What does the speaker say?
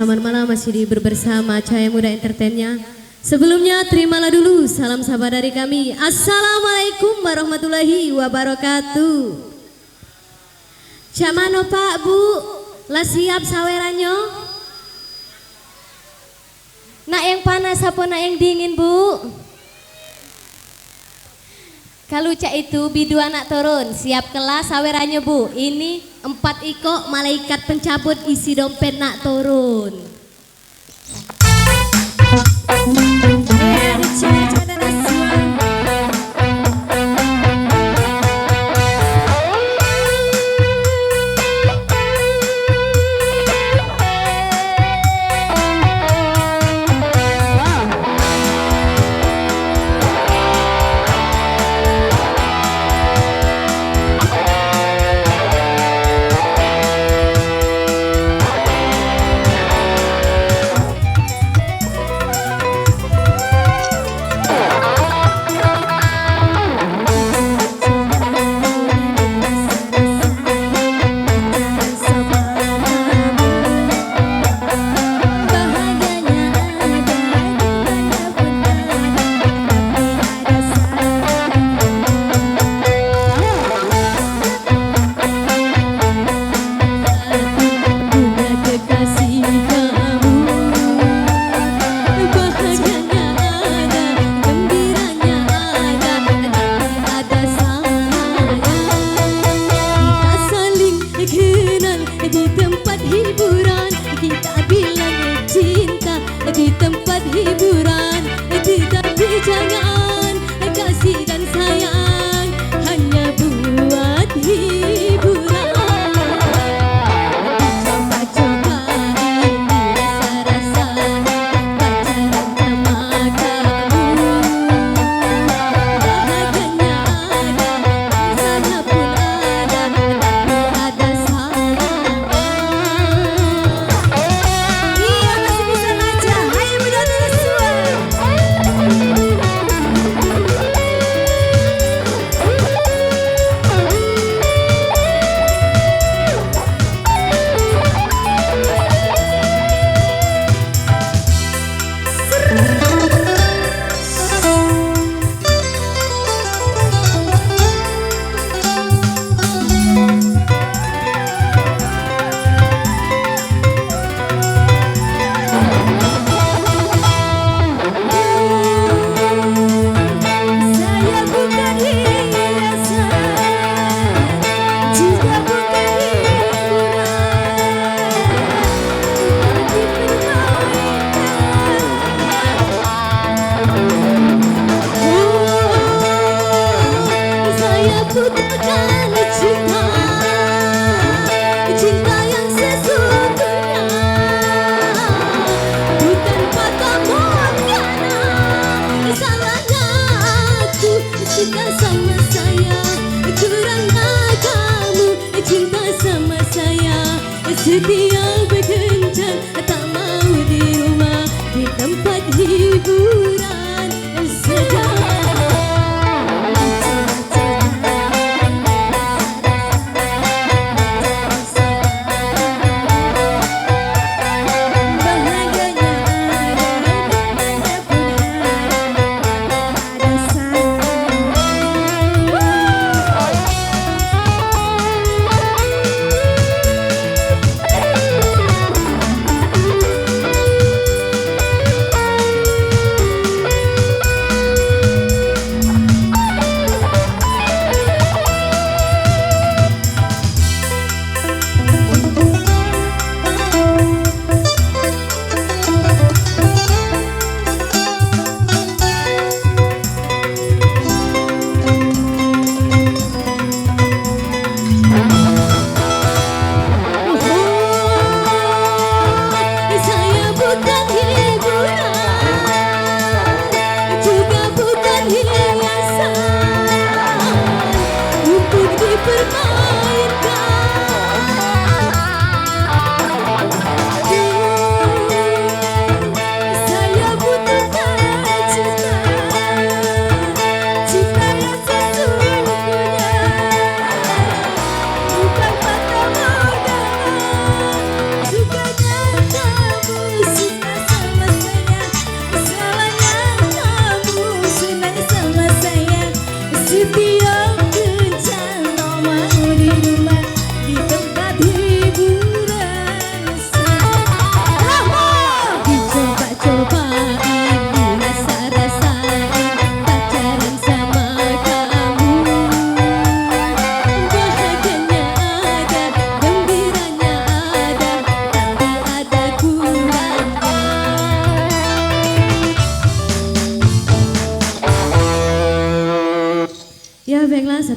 Aman malam masih bersama Cahaya Muda Entertainnya. Sebelumnya terimalah dulu salam sahabat dari kami. Assalamualaikum warahmatullahi wabarakatuh. Cak mano Pak Bu, lah siap saweranyo? Nak yang panas apa nak yang dingin Bu? Kalau cak itu bidu anak turun, siap kelas sawerannya Bu. Ini 4 iko malaikat pencabut isi dompet nak turun. Hiburan, tetapi jangan kasih dan sayang hanya buat hiburan. Coba-coba ini rasa-rasa pacaran sama kamu. Bahagianya ada, sana pun ada, tapi ada sayang. Iya masih bisa aja, ayo mudah terus. Bukan cinta, cinta yang sesungguhnya, bukan patah morgana. Salahnya aku cinta sama saya, kurangnya kamu cinta sama saya. Setia berkencan, tak mau di rumah, di tempat hiburan saja. baiklah.